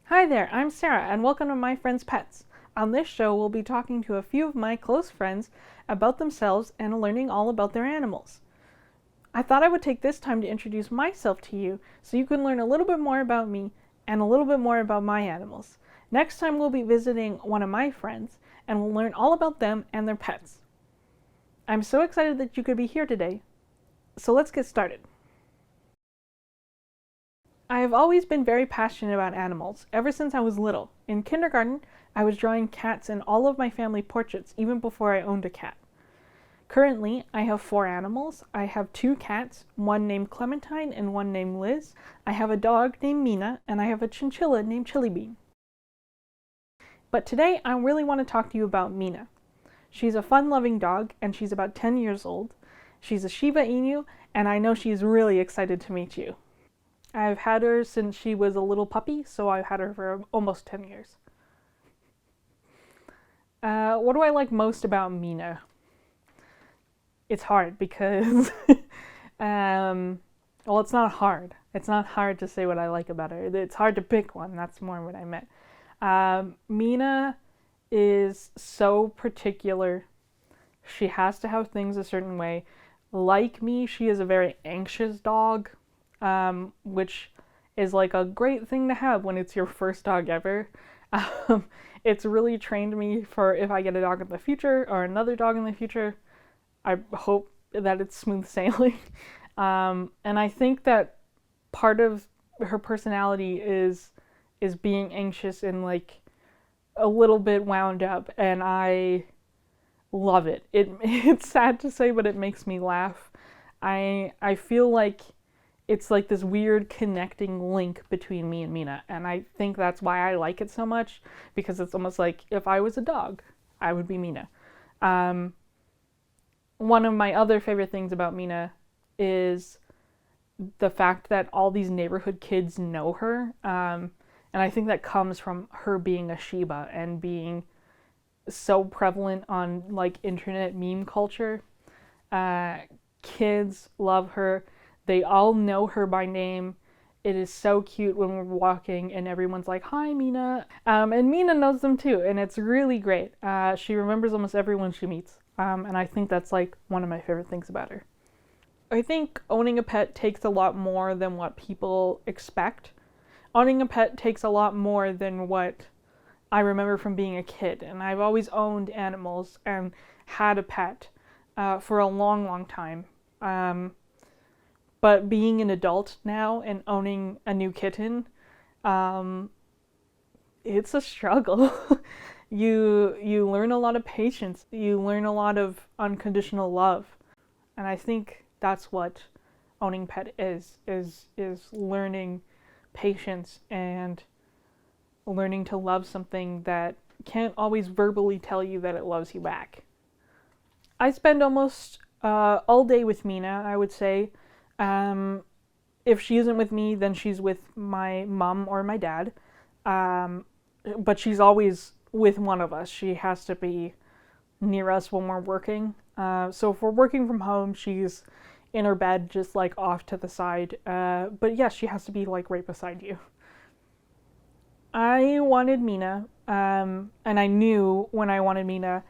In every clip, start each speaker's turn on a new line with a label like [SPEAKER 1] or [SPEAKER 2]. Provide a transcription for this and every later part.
[SPEAKER 1] Hi there, I'm Sarah, and welcome to My Friends Pets. On this show, we'll be talking to a few of my close friends about themselves and learning all about their animals. I thought I would take this time to introduce myself to you so you can learn a little bit more about me and a little bit more about my animals. Next time, we'll be visiting one of my friends, and we'll learn all about them and their pets. I'm so excited that you could be here today, so let's get started. I have always been very passionate about animals, ever since I was little. In kindergarten, I was drawing cats in all of my family portraits, even before I owned a cat. Currently, I have 4 animals. I have 2 cats, one named Clementine and one named Liz. I have a dog named Mina, and I have a chinchilla named Chili Bean. But today, I really want to talk to you about Mina. She's a fun-loving dog, and she's about 10 years old. She's a Shiba Inu, and I know she's really excited to meet you. I've had her since she was a little puppy, so I've had her for almost 10 years. What do I like most about Mina? It's hard because, well, it's not hard. It's not hard to say what I like about her. It's hard to pick one. That's more what I meant. Mina is so particular. She has to have things a certain way. Like me, she is a very anxious dog. Which is like a great thing to have when it's your first dog ever. It's really trained me for if I get a dog in the future or another dog in the future. I hope that it's smooth sailing. And I think that part of her personality is being anxious and like a little bit wound up, and I love it. It's sad to say, but it makes me laugh. I feel like it's like this weird connecting link between me and Mina, and I think that's why I like it so much, because it's almost like if I was a dog, I would be Mina. One of my other favorite things about Mina is the fact that all these neighborhood kids know her, and I think that comes from her being a Shiba and being so prevalent on like internet meme culture. Kids love her. They all know her by name. It is so cute when we're walking and everyone's like, "Hi, Mina." And Mina knows them too, and it's really great. She remembers almost everyone she meets, and I think that's like one of my favorite things about her. I think owning a pet takes a lot more than what people expect. Owning a pet takes a lot more than what I remember from being a kid, and I've always owned animals and had a pet for a long, long time. But being an adult now and owning a new kitten, it's a struggle. You learn a lot of patience. You learn a lot of unconditional love. And I think that's what owning pet is learning patience and learning to love something that can't always verbally tell you that it loves you back. I spend almost all day with Mina, I would say. If she isn't with me, then she's with my mom or my dad. But she's always with one of us. She has to be near us when we're working. So if we're working from home, she's in her bed, just like off to the side. But yes, she has to be like right beside you. I wanted Mina, and I knew when I wanted Mina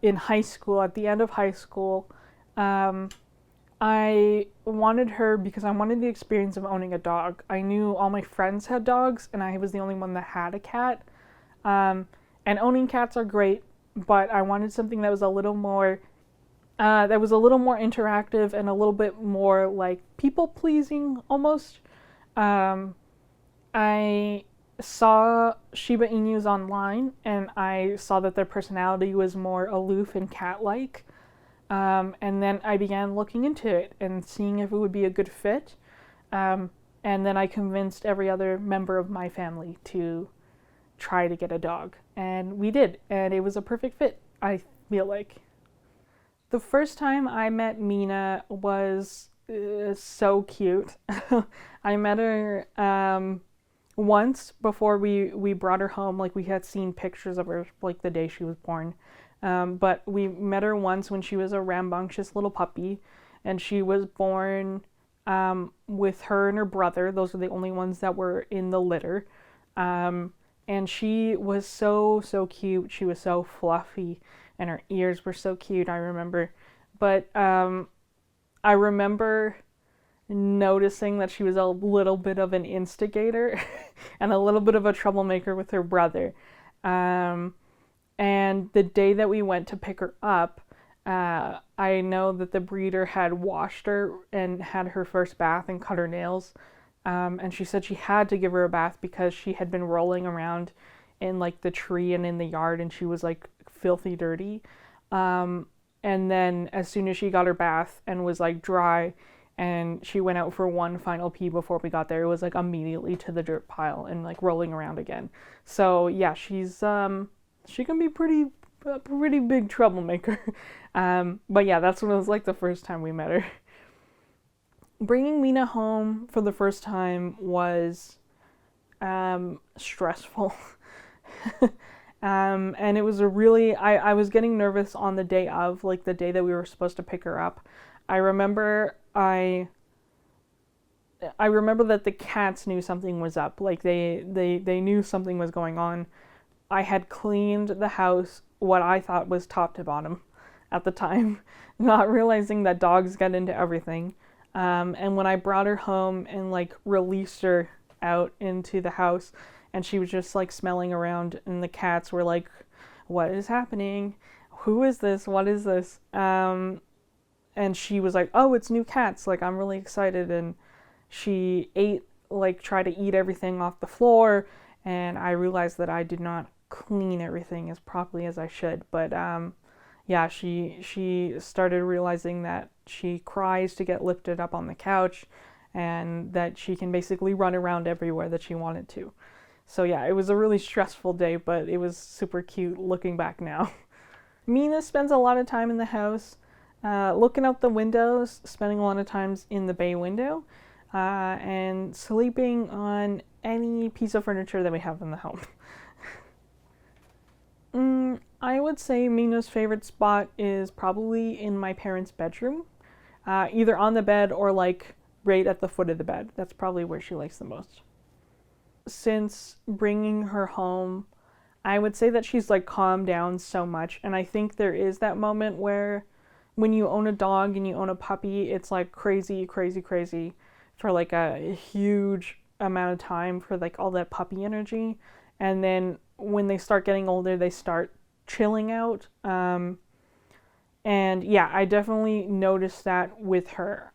[SPEAKER 1] in high school, at the end of high school. I wanted her because I wanted the experience of owning a dog. I knew all my friends had dogs, and I was the only one that had a cat. And owning cats are great, but I wanted something that was a little more interactive and a little bit more like people pleasing almost. I saw Shiba Inus online, and I saw that their personality was more aloof and cat-like. And then I began looking into it and seeing if it would be a good fit. And then I convinced every other member of my family to try to get a dog. And we did, and it was a perfect fit, I feel like. The first time I met Mina was so cute. I met her once before we brought her home. Like, we had seen pictures of her like the day she was born. But we met her once when she was a rambunctious little puppy, and she was born with her and her brother. Those are the only ones that were in the litter. And she was so cute. She was so fluffy, and her ears were so cute, I remember. But I remember noticing that she was a little bit of an instigator and a little bit of a troublemaker with her brother. And the day that we went to pick her up, I know that the breeder had washed her and had her first bath and cut her nails. And she said she had to give her a bath because she had been rolling around in like the tree and in the yard, and she was like filthy dirty. And then as soon as she got her bath and was like dry, and she went out for one final pee before we got there, it was like immediately to the dirt pile and like rolling around again. So yeah, she can be a pretty big troublemaker. But yeah, that's what it was like the first time we met her. Bringing Mina home for the first time was stressful. And it was I was getting nervous on the day of, like the day that we were supposed to pick her up. I remember that the cats knew something was up. Like they knew something was going on. I had cleaned the house, what I thought was top to bottom at the time, not realizing that dogs get into everything. And when I brought her home and like released her out into the house, and she was just like smelling around, and the cats were like, "What is happening? Who is this? What is this?" And she was like, "Oh, it's new cats. Like, I'm really excited." And she tried to eat everything off the floor, and I realized that I did not clean everything as properly as I should. But yeah, she started realizing that she cries to get lifted up on the couch, and that she can basically run around everywhere that she wanted to. So yeah, it was a really stressful day, but it was super cute looking back now. Mina spends a lot of time in the house, looking out the windows, spending a lot of times in the bay window, and sleeping on any piece of furniture that we have in the home. I would say Mina's favorite spot is probably in my parents' bedroom, either on the bed or like right at the foot of the bed. That's probably where she likes the most. Since bringing her home, I would say that she's like calmed down so much, and I think there is that moment where when you own a dog and you own a puppy, it's like crazy for like a huge amount of time for like all that puppy energy, and then when they start getting older, they start chilling out. And yeah, I definitely noticed that with her.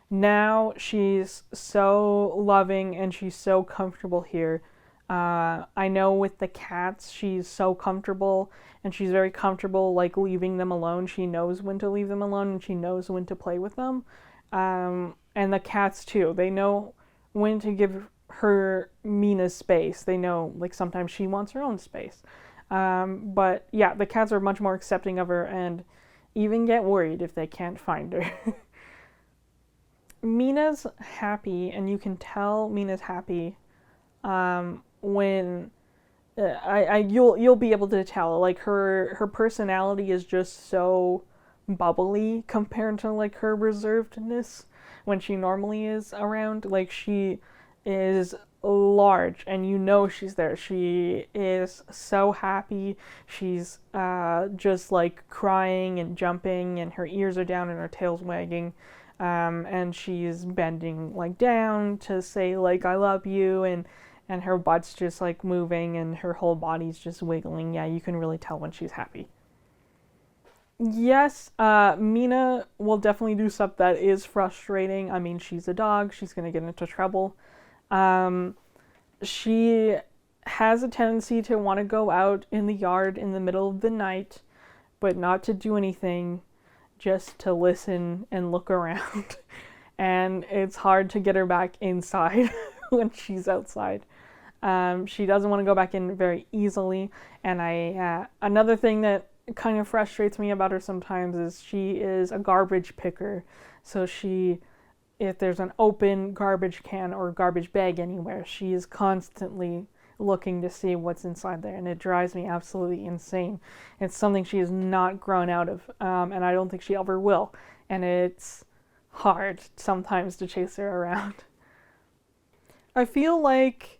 [SPEAKER 1] Now she's so loving and she's so comfortable here. I know with the cats, she's so comfortable, and she's very comfortable like leaving them alone. She knows when to leave them alone, and she knows when to play with them. And the cats too. They know when to give her Mina's space. They know like sometimes she wants her own space. But yeah, the cats are much more accepting of her and even get worried if they can't find her. Mina's happy, and you can tell Mina's happy when you'll be able to tell. Like her personality is just so bubbly compared to like her reservedness when she normally is around. Like she is large, and you know she's there. She is so happy. She's just like crying and jumping, and her ears are down and her tail's wagging. And she's bending like down to say like I love you, and her butt's just like moving and her whole body's just wiggling. Yeah, you can really tell when she's happy. Yes, Mina will definitely do stuff that is frustrating. I mean, she's a dog. She's going to get into trouble. She has a tendency to want to go out in the yard in the middle of the night, but not to do anything, just to listen and look around. And it's hard to get her back inside when she's outside. She doesn't want to go back in very easily. And another thing that kind of frustrates me about her sometimes is she is a garbage picker. So if there's an open garbage can or garbage bag anywhere, she is constantly looking to see what's inside there, and it drives me absolutely insane. It's something she has not grown out of, and I don't think she ever will. And it's hard sometimes to chase her around. I feel like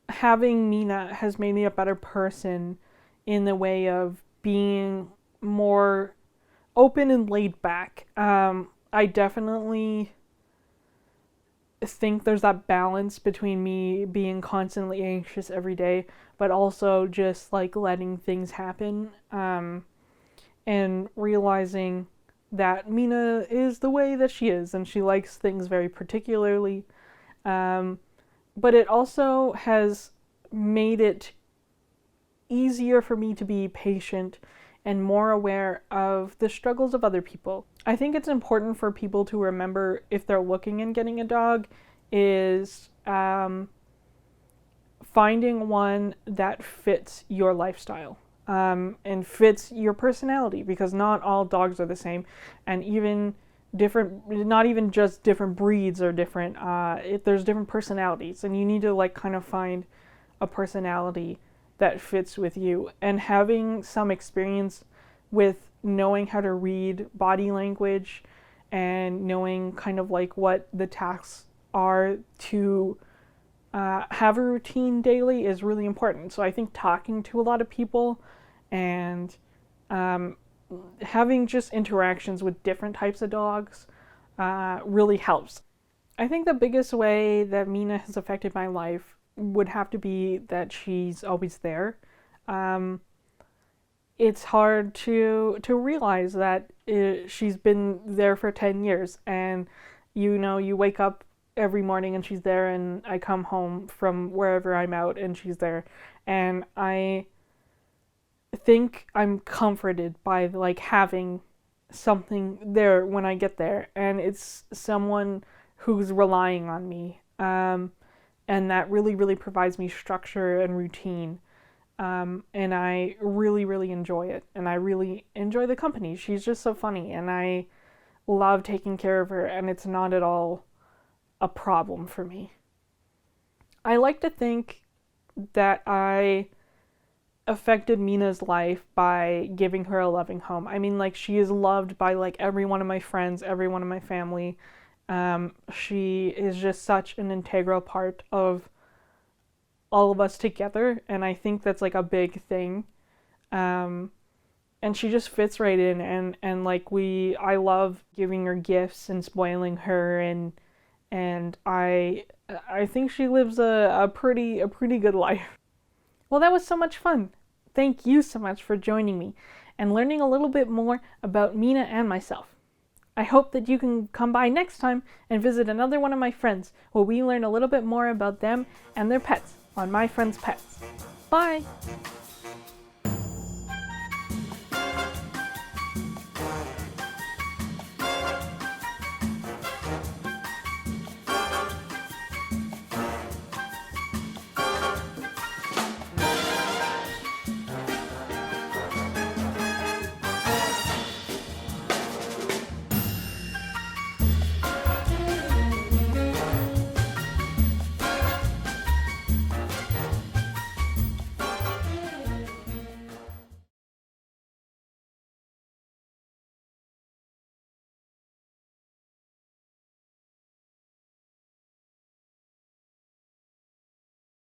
[SPEAKER 1] having Mina has made me a better person in the way of being more open and laid back. I definitely think there's that balance between me being constantly anxious every day, but also just like letting things happen, and realizing that Mina is the way that she is and she likes things very particularly. But it also has made it easier for me to be patient and more aware of the struggles of other people. I think it's important for people to remember, if they're looking and getting a dog, is finding one that fits your lifestyle, and fits your personality, because not all dogs are the same, and even not even just different breeds are different. There's different personalities, and you need to like kind of find a personality that fits with you. And having some experience with knowing how to read body language and knowing kind of like what the tasks are to have a routine daily is really important. So I think talking to a lot of people and having just interactions with different types of dogs really helps. I think the biggest way that Mina has affected my life would have to be that she's always there. It's hard to realize that she's been there for 10 years, and you wake up every morning and she's there, and I come home from wherever I'm out and she's there, and I think I'm comforted by like having something there when I get there, and it's someone who's relying on me, and that really, really provides me structure and routine, and I really, really enjoy it, and I really enjoy the company. She's just so funny, and I love taking care of her, and it's not at all a problem for me. I like to think that I affected Mina's life by giving her a loving home. I mean, like, she is loved by like every one of my friends, every one of my family. She is just such an integral part of all of us together, and I think that's like a big thing. And she just fits right in, and like I love giving her gifts and spoiling her, and I think she lives a pretty good life. Well, that was so much fun. Thank you so much for joining me and learning a little bit more about Mina and myself. I hope that you can come by next time and visit another one of my friends where we learn a little bit more about them and their pets on My Friend's Pets. Bye!